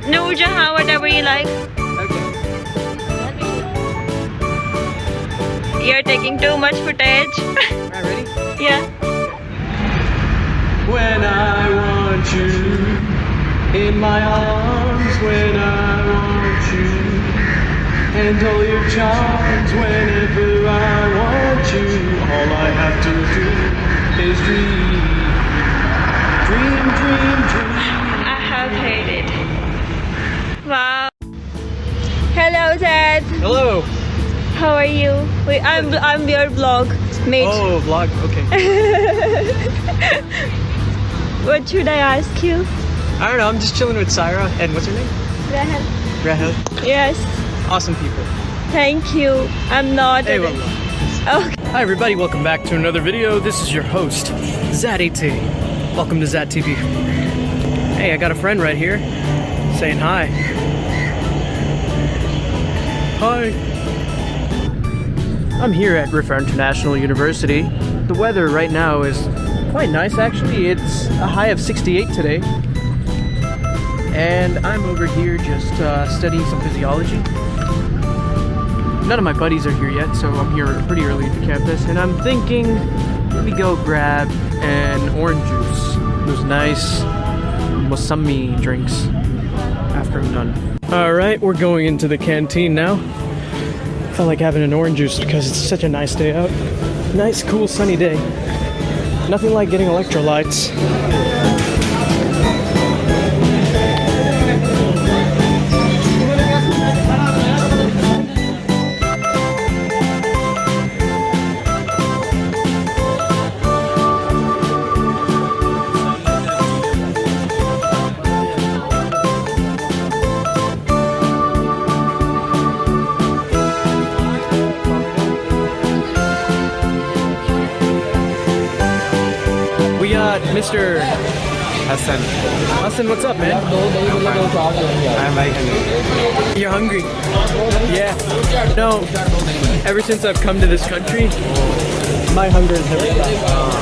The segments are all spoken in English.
Noor Jahan, whatever you like. Okay. You're taking too much footage. Alright, ready? Yeah. When I want you in my arms, when I want you, and all your charms whenever I want you. All I have to do is dream, dream, dream, dream. I have heard it. Wow. Hello, Zad. Hello. How are you? Wait, I'm your vlog mate. Oh, vlog. Okay. What should I ask you? I don't know. I'm just chilling with Syra and what's her name? Rahel. Rahel. Yes. Awesome people. Thank you. I'm not. Hey, well. Okay. Hi everybody, welcome back to another video. This is your host, Zad AT. Welcome to Zad TV. Hey, I got a friend right here saying hi. Hi. I'm here at Ripah International University. The weather right now is quite nice actually. It's a high of 68 today. And I'm over here just studying some physiology. None of my buddies are here yet, so I'm here pretty early at the campus, and I'm thinking, let me go grab an orange juice. Those nice Mosami drinks after I'm done. Alright, we're going into the canteen now. Felt like having an orange juice because it's such a nice day out. Nice, cool, sunny day. Nothing like getting electrolytes. We got Mr. Hassan. Hassan, what's up, man? I'm very hungry. You're hungry? Yeah. No, ever since I've come to this country, my hunger has never stopped.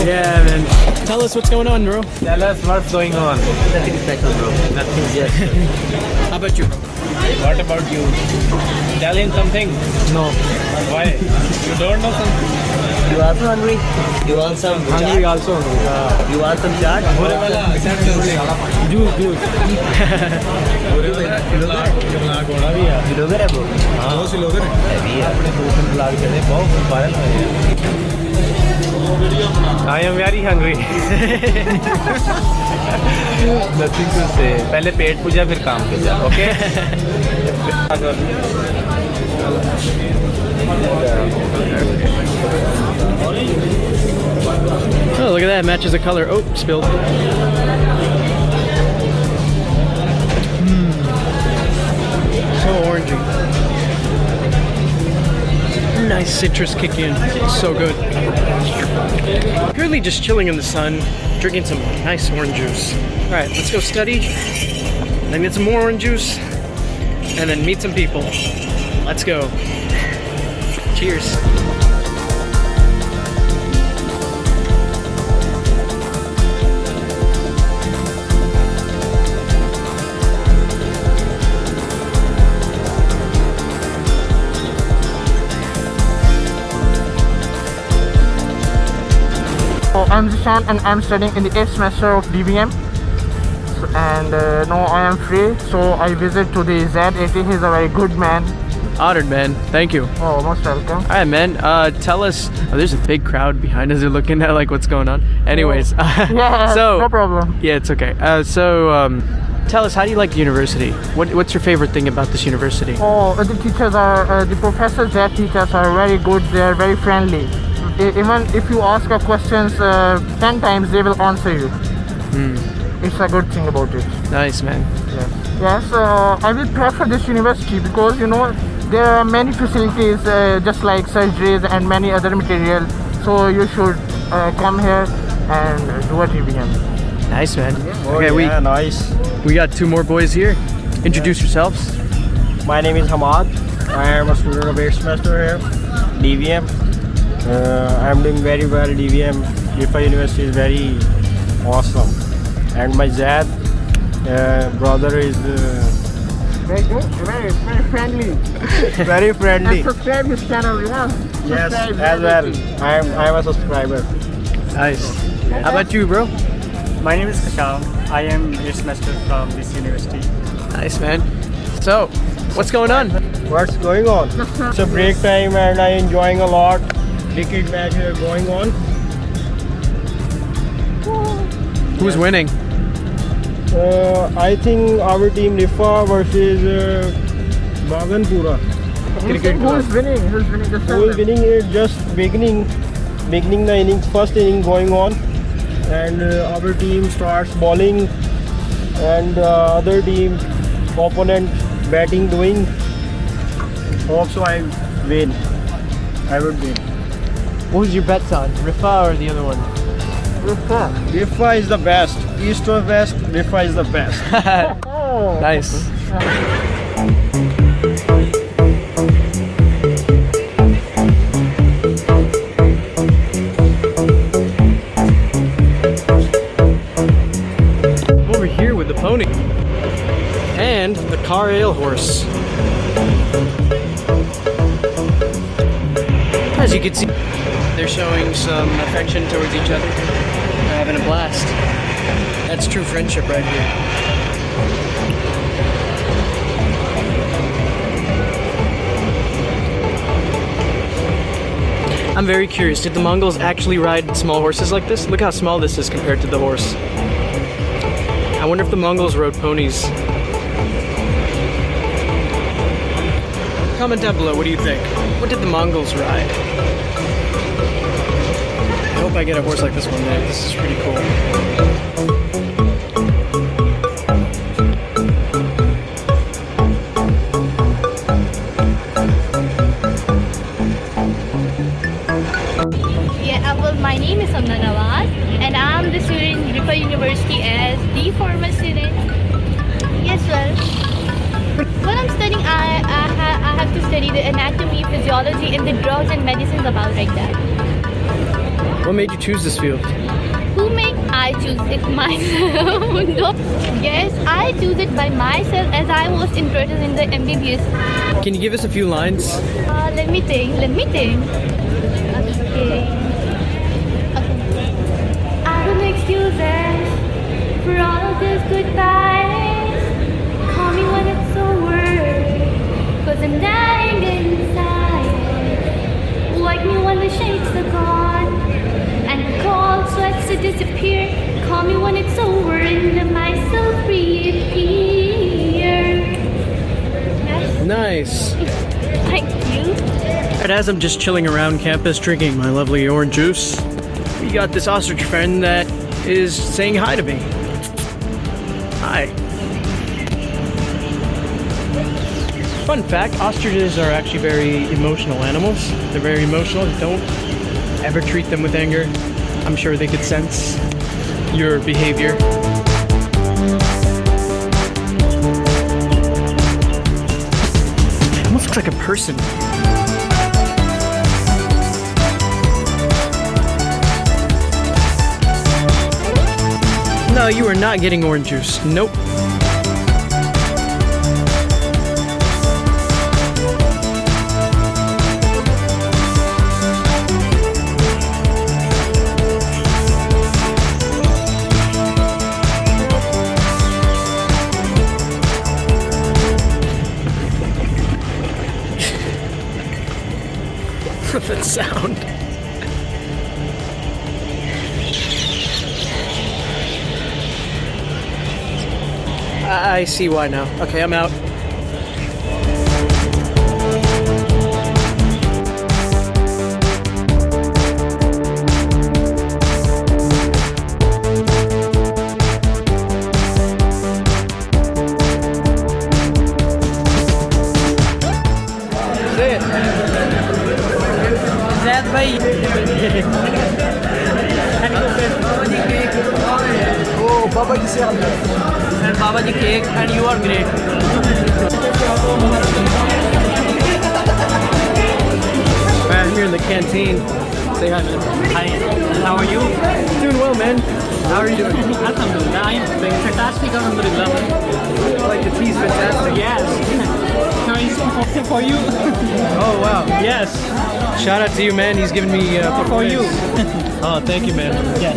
Yeah, man. Tell us what's going on, bro. Tell us what's going on. Nothing special, bro. Nothing yet. How about you? What about you? Tell him something. No. Why? You don't know something? You also hungry? You want some Hungry chaat? also. You want some chaat? Juice, juice. Kilogram है वो? Heavy है. बहुत viral है ये. I am very hungry. Nothing to say. पहले पेट पूजा फिर काम पे जा. Okay? Oh, look at that. Matches the color. Oh, spilled. So orangey. Nice citrus kick in. So good. Currently just chilling in the sun, drinking some nice orange juice. Alright, let's go study, then get some more orange juice, and then meet some people. Let's go. Cheers. I'm Zishan and I'm studying in the 8th semester of DVM, and now I am free, so I visit to the Zad AT. He's a very good man. Honored, man. Thank you. Oh, most welcome. Alright, man. Tell us. Oh, there's a big crowd behind us. They're looking at like what's going on. Anyways, Yeah, so no problem. yeah, it's okay. Tell us, how do you like the university? What's your favorite thing about this university? Oh, the teachers are, the professors that teach us are very good. They are very friendly. Even if you ask a questions 10 times, they will answer you. It's a good thing about it. Nice, man. Yes, I will prefer this university because there are many facilities just like surgeries and many other materials. So you should come here and do a DVM. Nice, man. Oh, Okay, yeah, nice. we got two more boys here. Introduce yourselves. My name is Hamad. I am a student of 8th semester here, DVM. I am doing very well. DVM, Ripah University is very awesome. And my Zad brother is Very good, very friendly. very friendly. And subscribe his channel, yeah. Yes, Subscribe, as well. I'm a subscriber. Nice. How about you, bro? My name is Kashal. I am a semester from this university. Nice, man. So, what's going on? What's going on? It's a break time and I'm enjoying a lot. Cricket match going on. Who's winning? I think our team Riphah versus Baganpura. Who's winning? Who's winning? Just tell Who is them. winning is just beginning the innings, first inning going on, and our team starts bowling, and other team opponent batting doing. Hope so I win. I would win. Who's your bets on? Riphah or the other one? Ripah is the best. East or west, Ripah is the best. Oh. Nice. Over here with the pony and the car ale horse. As you can see, they're showing some affection towards each other. They're having a blast. That's true friendship right here. I'm very curious, did the Mongols actually ride small horses like this? Look how small this is compared to the horse. I wonder if the Mongols rode ponies. Comment down below, what do you think? What did the Mongols ride? I hope I get a horse like this one day. This is pretty cool. Well, my name is Amna Nawaz, and I'm the student in Ripah University as the former student. Yes, well, when I'm studying, I have to study the anatomy, physiology, and the drugs and medicines about like that. What made you choose this field? Who make I choose it myself? No. Yes, I choose it by myself as I was interested in the MBBS. Can you give us a few lines? Let me think. Okay. I don't excuses for all of this goodbyes. Call me when it's over, 'cause I'm dying inside. Wake me when the shakes are gone and the cold sweats to disappear. Call me when it's over and let myself reappear. Yes. Nice. Thank you. And as I'm just chilling around campus drinking my lovely orange juice, we got this ostrich friend that is saying hi to me. Hi. Fun fact, ostriches are actually very emotional animals. They're very emotional. Don't ever treat them with anger. I'm sure they could sense your behavior. Almost looks like a person. No, you are not getting orange juice. Nope. That sound. I see why now. Okay, I'm out. Say it. Zad bhai. Oh, Baba ji and Baba ji cake, and you are great. I'm here in the canteen Say hi, man. Hi, how are you? Doing well, man. How are you doing? Alhamdulillah, I'm doing fantastic, alhamdulillah. I like the tea's fantastic. Yes. Can I sing for you? Oh, wow. Yes. Shout out to you, man. He's giving me For you. Oh, thank you, man. Yes.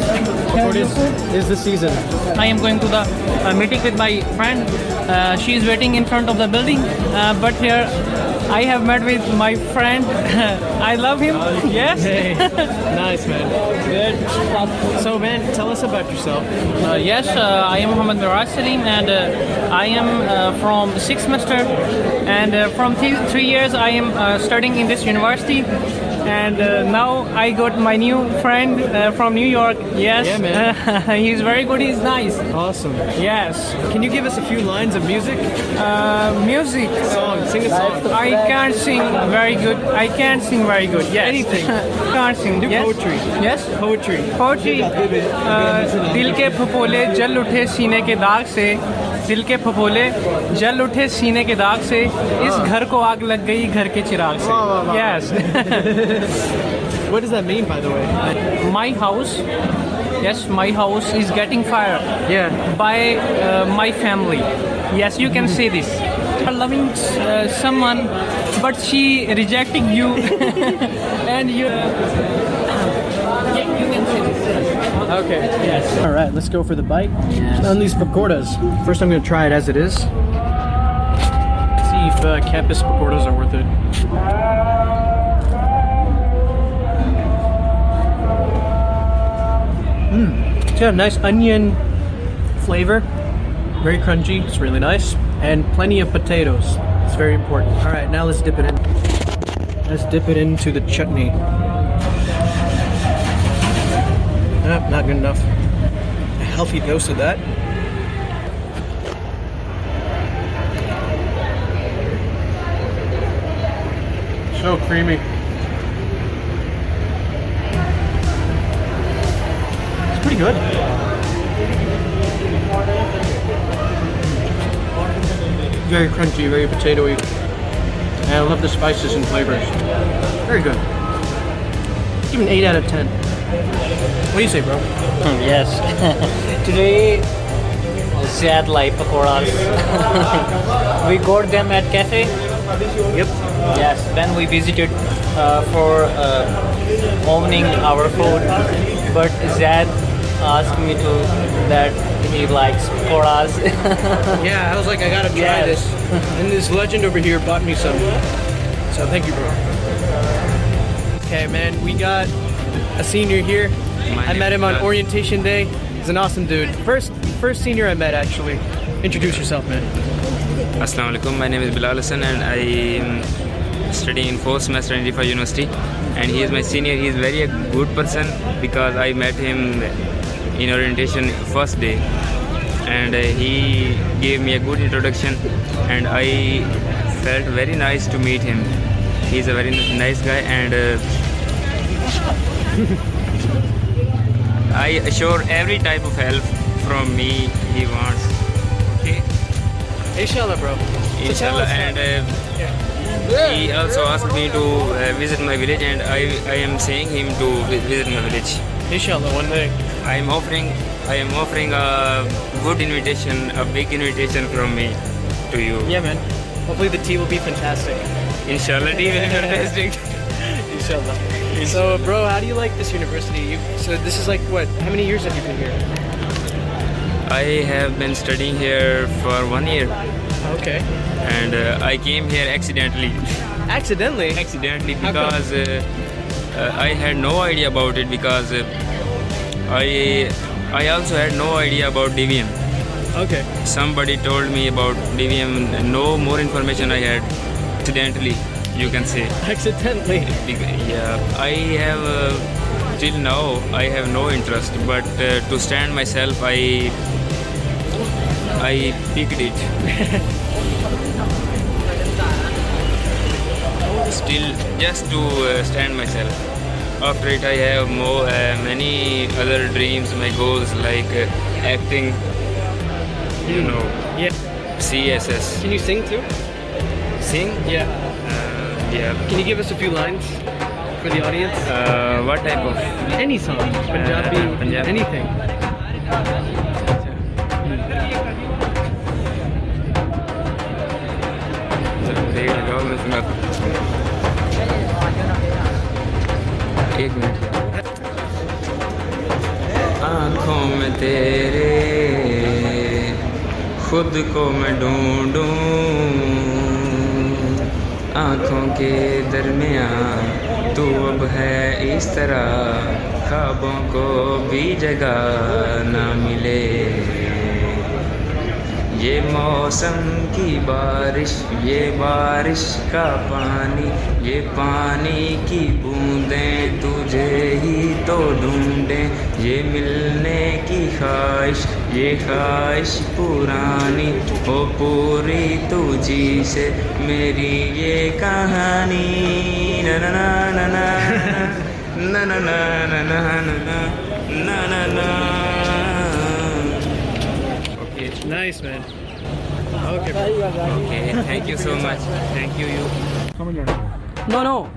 Pakoras is the season. I am going to the meeting with my friend. She is waiting in front of the building. But here I have met with my friend. I love him. Yes. Hey, nice, man. Good. So, man, tell us about yourself. Yes, I am Muhammad Miraj Salim, and I am from 6th semester, and from 3 years I am studying in this university. And now I got my new friend from New York. Yes, Yeah, man. He's very good. He's nice. Awesome. Yes, Can you give us a few lines of music? music. Song. Sing a song. I can't sing very good. I can't sing very good. Yes. Anything. Can't sing. Do Yes. poetry. Yes. Poetry. Poetry. दिल के फफोले जल उठे सीने के दाग से, दिल के फफोले जल उठे सीने के दाग से, इस घर को आग लग गई घर के चिराग से. Yes. What does that mean, by the way? My house. Yes, my house is getting fire Yeah. by my family. Yes, you can say this. You're loving someone, but she rejecting you, and you. Yeah, you can say this. Okay. Yes. All right, let's go for the bite. Yes. On these pakoras. First, I'm going to try it as it is. See if campus pakoras are worth it. It's got a nice onion flavor. Very crunchy. It's really nice. And plenty of potatoes. It's very important. All right, now let's dip it in. Let's dip it into the chutney. Not good enough. A healthy dose of that. So creamy. It's pretty good. Very crunchy, very potatoey. And I love the spices and flavors. Very good. Give it an 8 out of 10. What do you say, bro? Yes. Today, Zad like Pakoras. We got them at cafe. Yep. Yes. Then we visited for opening our food, but Zad asked me to that he likes Pakoras. Yeah, I was like, I gotta try Yes. this. And this legend over here bought me some. So thank you, bro. Okay, man, we got a senior here. I met him on orientation day. He's an awesome dude. First senior I met, actually. Introduce yourself, man. Assalamu alaikum. My name is Bilal Hassan and I am studying in 4th semester in Ripah University. And he is my senior. He is very a good person because I met him in orientation first day. And he gave me a good introduction and I felt very nice to meet him. He's a very nice guy and I assure every type of help from me he wants. Okay? Inshallah, bro. Inshallah. And he also asked me to visit my village and I am saying him to visit my village. Inshallah, one day. I am offering a good invitation, a big invitation from me to you. Yeah, man. Hopefully the tea will be fantastic. Inshallah, tea will be fantastic. Inshallah. So, bro, how do you like this university? So this is like what? How many years have you been here? I have been studying here for 1 year Okay. and I came here accidentally. Accidentally? Accidentally How come? because I had no idea about it because I also had no idea about DVM. Okay. Somebody told me about DVM, no more information I had accidentally, you can say. Accidentally. Yeah, I have till now I have no interest, but to stand myself I picked it. Still just to stand myself. After it I have many other dreams, my goals like acting, you know, Yeah. CSS. Can you sing too? Sing? Yeah. Yeah. Can you give us a few lines? for the audience? What type of? Any song, Punjabi, Punjabi. anything. There you go. एक minute आँखों में तेरे खुद को मैं ढूंढूं आँखों के दरमियाँ तू अब है इस तरह ख्वाबों को भी जगह ना मिले ये मौसम की बारिश ये बारिश का पानी ये पानी की बूंदें तुझे ही तो ढूंढें ये मिलने की ख्वाहिश ये ख्वाहिश पुरानी हो पूरी तुझी से मेरी ये कहानी ना ना ना ना ना ना ना ना ना ना ना ना ना. Nice, man. Okay, bro. Okay, thank you so much. Thank you. No.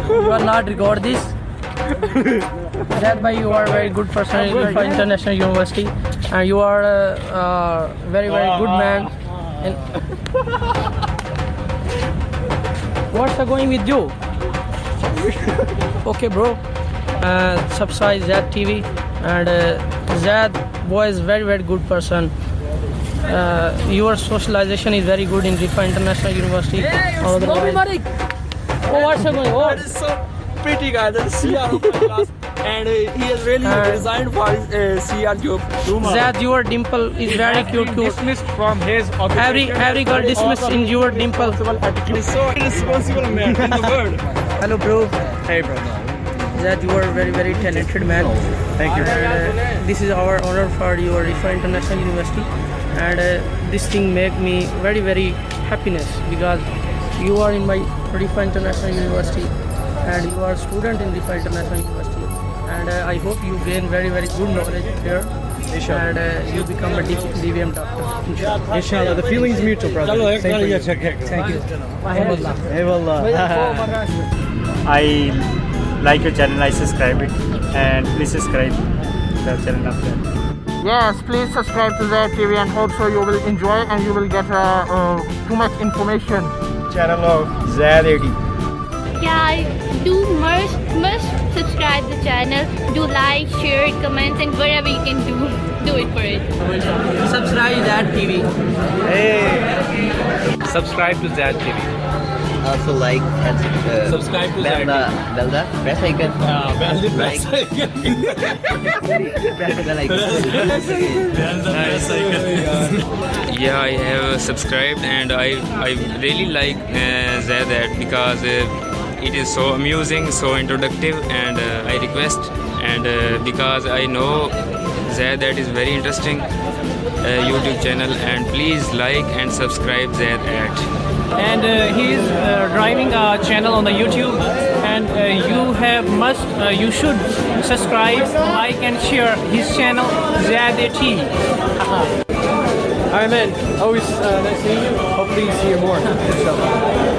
You are not record this. That by you are a very good person in Ripah International University, and you are a very good man. And what's going with you? Okay, bro. Subscribe Zad TV, and Zad boy is very good person. Your socialization is very good in Ripah International University. Otherwise- what's going on? That is so pretty guy. That's CR of my class, and he has really resigned for his CR job. Zad, your dimple is very cute. Dismissed from his occupation. Every girl dismissed in your dimple. He's so irresponsible man in the world. Hello, bro. Hey, bro. That you are very talented man. Thank you. And, this is our honor for your Ripah International University, and this thing make me very happiness because you are in my Ripah International University and you are a student in Ripah International University, and I hope you gain very good knowledge here. Inshallah. And you become a DVM doctor. Inshallah. The feeling's mutual, brother. Same for you. Thank you. Hey, wallah. I like your channel, I subscribe it, and please subscribe the channel up there. Yes, please subscribe to Zad TV, and also you will enjoy and you will get too much information. Channel of Zad AT. Yeah, do must subscribe the channel. Do like, share, comment, and whatever you can do it for it. Subscribe Zad TV. Subscribe to Zad TV. Also like and Subscribe to Zad TV. bell the press icon. Yeah, I have subscribed and I really like Zad AT because it is so amusing, so introductive, and I request and because I know Zad AT is very interesting YouTube channel, and please like and subscribe Zad AT. And he is driving a channel on the YouTube, and you should subscribe, like, and share his channel Zad AT. Alright, man. Always nice seeing you. Hopefully see you more. Inshallah.